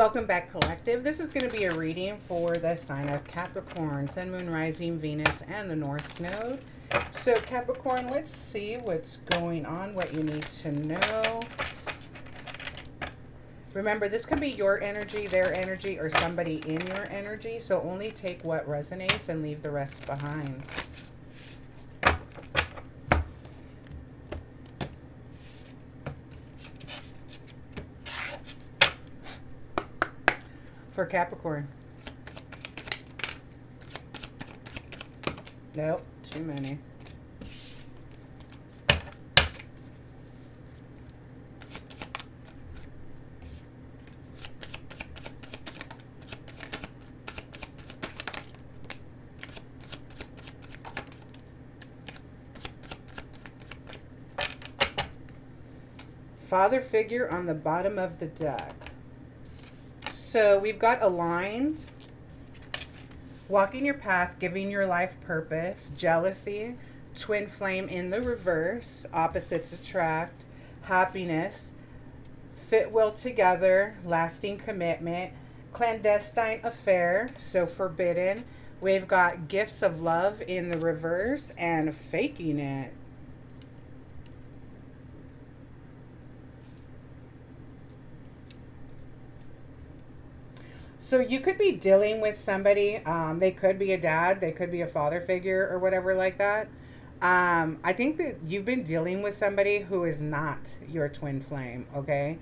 Welcome back, Collective. This is going to be a reading for the sign of Capricorn, Sun, Moon, Rising, Venus, and the North Node. So, Capricorn, let's see what's going on, what you need to know. Remember, this can be your energy, their energy, or somebody in your energy. So only take what resonates and leave the rest behind. For Capricorn. Nope, too many. Father figure on the bottom of the deck. So we've got aligned, walking your path, giving your life purpose, jealousy, twin flame in the reverse, opposites attract, happiness, fit well together, lasting commitment, clandestine affair, so forbidden. We've got gifts of love in the reverse and faking it. So you could be dealing with somebody, they could be a dad, they could be a father figure or whatever like that. I think that you've been dealing with somebody who is not your twin flame, okay?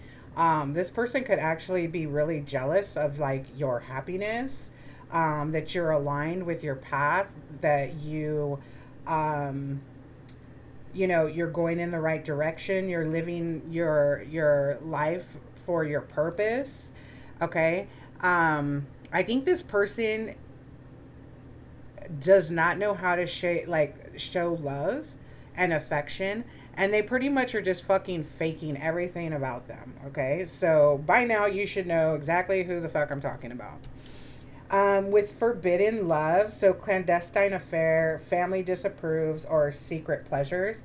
This person could actually be really jealous of like your happiness, that you're aligned with your path, that you know, you're going in the right direction, you're living your life for your purpose, okay? I think this person does not know how to show love and affection, and they pretty much are just fucking faking everything about them, okay? So by now you should know exactly who the fuck I'm talking about. With forbidden love, so clandestine affair, family disapproves, or secret pleasures.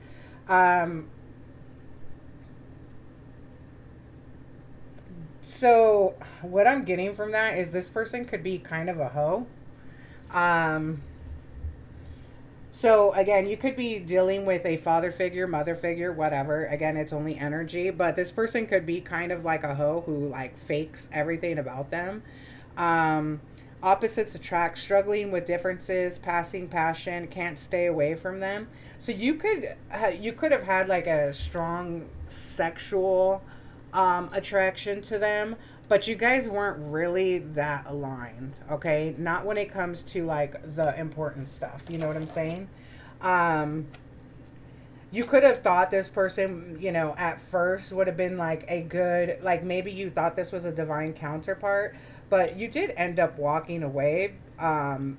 So what I'm getting from that is this person could be kind of a hoe. So again, you could be dealing with a father figure, mother figure, whatever. Again, it's only energy, but this person could be kind of like a hoe who like fakes everything about them. Opposites attract, struggling with differences, passing passion, can't stay away from them. So you could have had like a strong sexual attraction to them, but you guys weren't really that aligned, okay? Not when it comes to like the important stuff, you know what I'm saying? You could have thought this person, you know, at first would have been like a good, like maybe you thought this was a divine counterpart, but you did end up walking away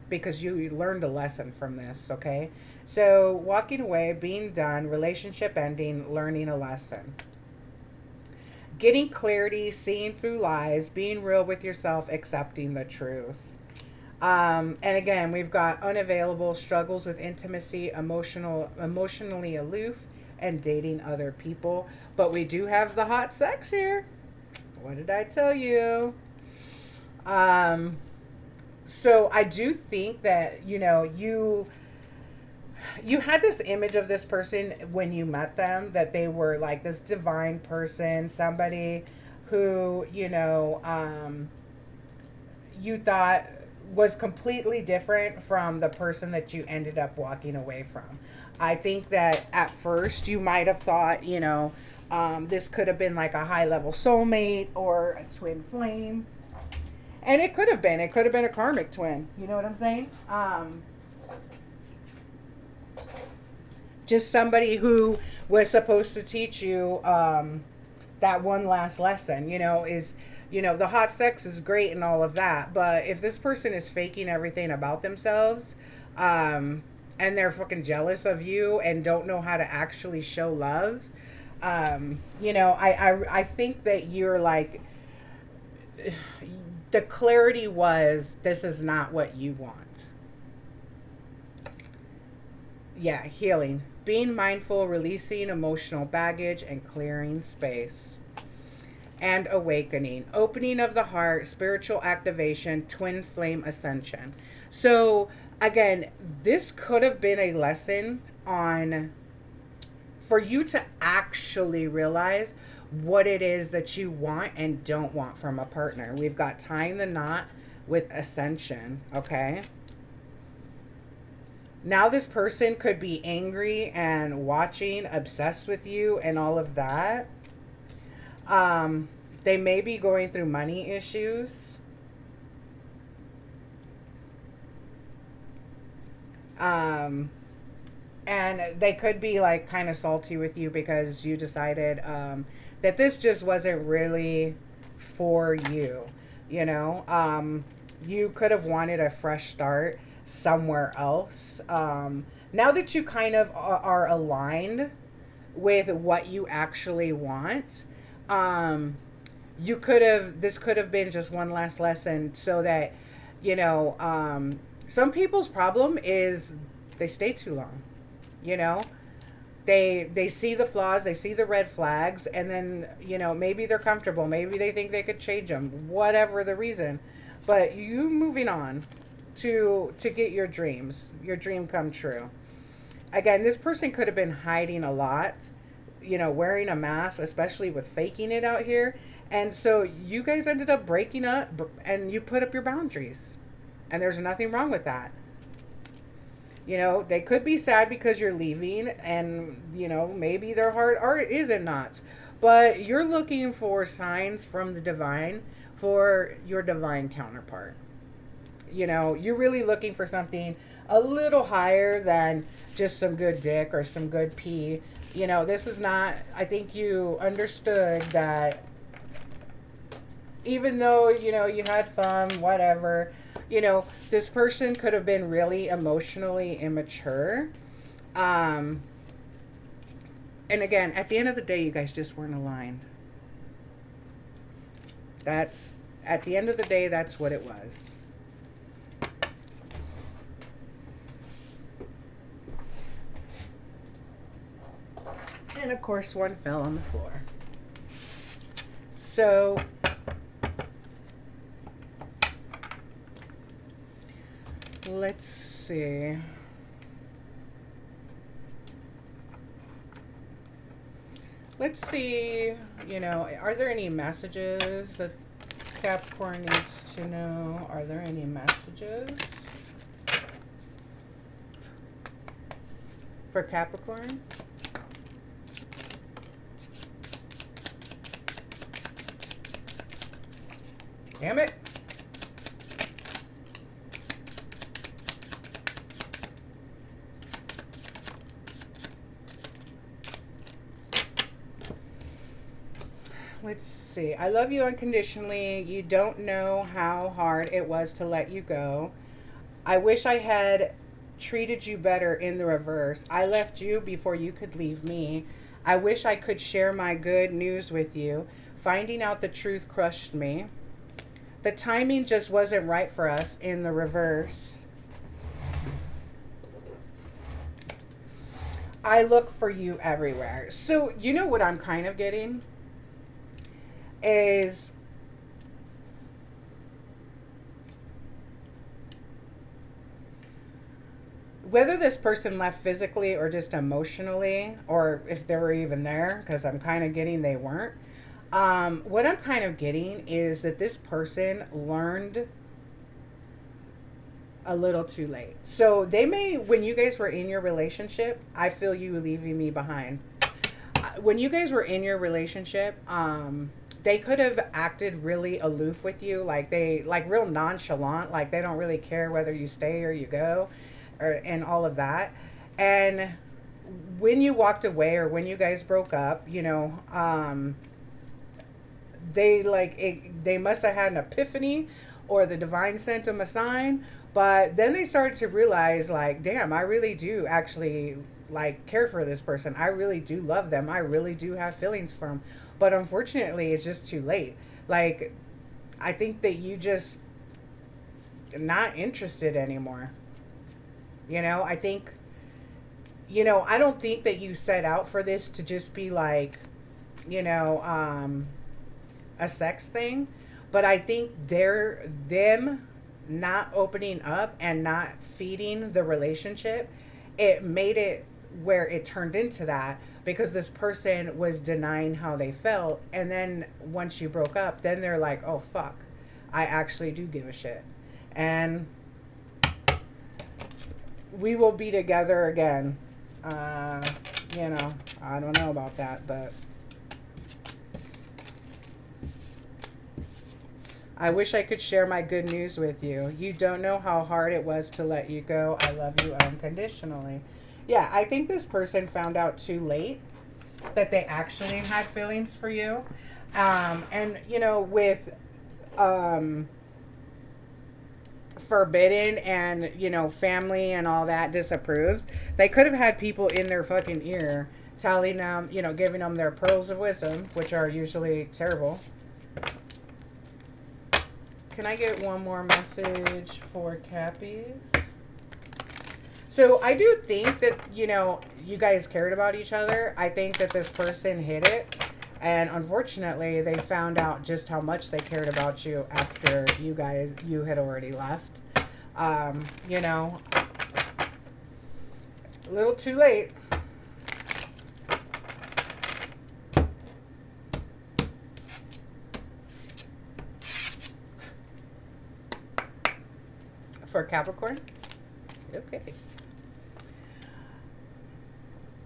because you learned a lesson from this, okay? So walking away, being done, relationship ending, learning a lesson. Getting clarity, seeing through lies, being real with yourself, accepting the truth. And again, we've got unavailable, struggles with intimacy, emotionally aloof, and dating other people. But we do have the hot sex here. What did I tell you? So I do think that, you know, you had this image of this person when you met them, that they were like this divine person, somebody who, you know, you thought was completely different from the person that you ended up walking away from. I think that at first you might have thought, you know, this could have been like a high level soulmate or a twin flame. And it could have been a karmic twin. You know what I'm saying? Just somebody who was supposed to teach you that one last lesson, you know, is, you know, the hot sex is great and all of that. But if this person is faking everything about themselves, and they're fucking jealous of you and don't know how to actually show love, you know, I think that you're like, the clarity was, this is not what you want. Yeah, healing. Being mindful, releasing emotional baggage, and clearing space. and awakening, opening of the heart, spiritual activation, twin flame ascension. So again, this could have been a lesson on for you to actually realize what it is that you want and don't want from a partner. We've got tying the knot with ascension, okay? Now this person could be angry and watching, obsessed with you and all of that. They may be going through money issues. And they could be like kind of salty with you because you decided that this just wasn't really for you. You know, you could have wanted a fresh start somewhere else. Now that you kind of are aligned with what you actually want, you could have, this could have been just one last lesson so that, you know, some people's problem is they stay too long. You know, they see the flaws, they see the red flags, and then, you know, maybe they're comfortable, maybe they think they could change them, whatever the reason. But you moving on to get your dreams, your dream come true. Again, this person could have been hiding a lot, you know, wearing a mask, especially with faking it out here. And so you guys ended up breaking up and you put up your boundaries. And there's nothing wrong with that. You know, they could be sad because you're leaving, and, you know, maybe their heart is in knots. But you're looking for signs from the divine for your divine counterpart. You know, you're really looking for something a little higher than just some good dick or some good pee. You know, this is not, I think you understood that even though, you know, you had fun, whatever, you know, this person could have been really emotionally immature. And again, at the end of the day, you guys just weren't aligned. That's, at the end of the day, that's what it was. And of course, one fell on the floor. So let's see. Let's see, you know, are there any messages that Capricorn needs to know? Are there any messages for Capricorn? Damn it. Let's see. I love you unconditionally. You don't know how hard it was to let you go. I wish I had treated you better in the reverse. I left you before you could leave me. I wish I could share my good news with you. Finding out the truth crushed me. The timing just wasn't right for us in the reverse. I look for you everywhere. So, you know what I'm kind of getting? Is whether this person left physically or just emotionally, or if they were even there, because I'm kind of getting they weren't. What I'm kind of getting is that this person learned a little too late. So they may, when you guys were in your relationship, I feel you leaving me behind. When you guys were in your relationship, they could have acted really aloof with you, like real nonchalant, like they don't really care whether you stay or you go, and all of that. And when you walked away or when you guys broke up, you know, they must have had an epiphany, or the divine sent them a sign. But then they started to realize, like, damn, I really do actually like care for this person. I really do love them. I really do have feelings for them. But unfortunately, it's just too late. Like, I think that you just not interested anymore. You know, I think, you know, I don't think that you set out for this to just be like, you know, a sex thing, but I think them not opening up and not feeding the relationship, it made it where it turned into that, because this person was denying how they felt, and then once you broke up, then they're like, oh fuck, I actually do give a shit, and we will be together again. You know, I don't know about that, but I wish I could share my good news with you. You don't know how hard it was to let you go. I love you unconditionally. Yeah, I think this person found out too late that they actually had feelings for you. And, you know, with forbidden and, you know, family and all that disapproves, they could have had people in their fucking ear telling them, you know, giving them their pearls of wisdom, which are usually terrible. Can I get one more message for Cappies? So I do think that, you know, you guys cared about each other. I think that this person hid it. And unfortunately, they found out just how much they cared about you after you had already left. You know, a little too late. For Capricorn? Okay.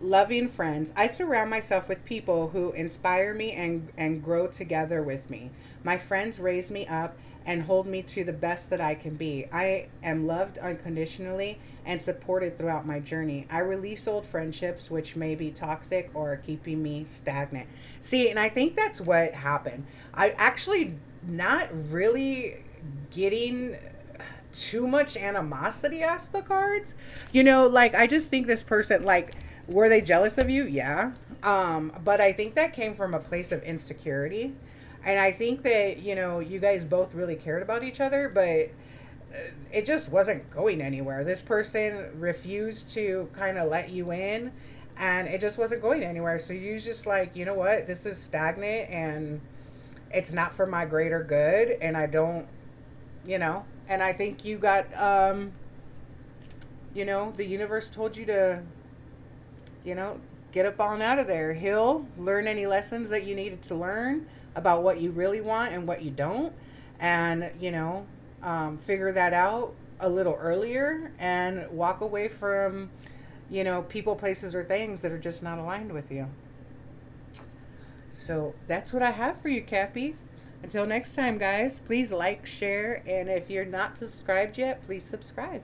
Loving friends. I surround myself with people who inspire me and grow together with me. My friends raise me up and hold me to the best that I can be. I am loved unconditionally and supported throughout my journey. I release old friendships which may be toxic or are keeping me stagnant. See, and I think that's what happened. I actually not really getting too much animosity off the cards. You know, like I just think this person, like, were they jealous of you? Yeah. But I think that came from a place of insecurity. And I think that, you know, you guys both really cared about each other, but it just wasn't going anywhere. This person refused to kind of let you in, and it just wasn't going anywhere. So you just like, you know what? This is stagnant and it's not for my greater good. And I don't, you know, and I think you got, you know, the universe told you to, you know, get up on out of there. Heal, learn any lessons that you needed to learn about what you really want and what you don't. And, you know, figure that out a little earlier and walk away from, you know, people, places, or things that are just not aligned with you. So that's what I have for you, Cappy. Until next time, guys, please like, share, and if you're not subscribed yet, please subscribe.